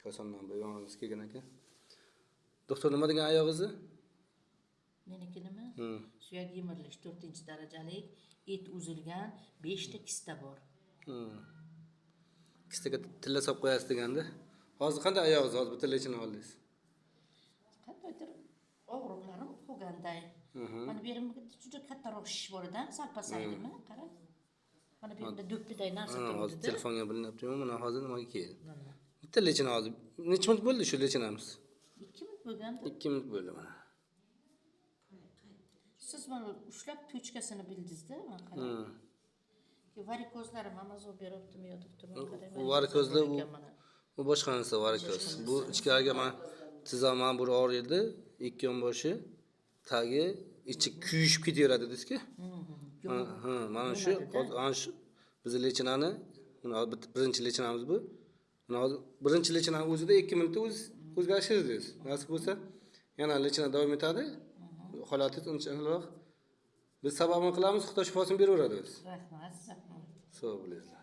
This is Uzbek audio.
Kosondan bu yoningizga kelgan ekan. Doktor nima degan oyog'ingizni? Menikinimi? Hmm. Suyak yemirilish 4-darajalik, et uzilgan, 5 ta kista bor. Kistaga tilla solib qo'yasiz deganda. Hozir qanday oyog'ingiz? Hozir bitta lechini oldingiz. Qandaydir og'riqlarim qolganday. Mana bu yerimda juda kattaroq shish bor edi, sal pasaydimi? Qara. Mana bu yerda do'ppiday narsa Hozir turibdi. telefonga bilinyapti-yu, mana hozir nimaga keldi? Bitta lechini hozir. Necha minut bo'ldi shu lechinamiz? 2 minut bo'lgandi. 2 minut bo'ldi mana. Siz mana ushlab to'chkasini bildingizda, mana qarang. Varikozlarim Amazon beribdimi yo doktorman qarang. Bu varikozlar bu boshqa narsa varikoz. Bu ichkariga mana tizoman bir og'riydi, ikki yonboshi, tagi, ichi kuyishib ketaveradi dedingiz-ku. Mana shu bizning lechinani, mana birinchi lechinamiz bu. Mana hozir birinchi lechinani o'zida 2 minutda o'zgarishingiz. Nasib bo'lsa, yana lechina davom etadi. Holatingiz unchalik biz sababini qilamiz, Xudo shifosini beraveradi o'zi. Rahmat. Sog' bo'linglar.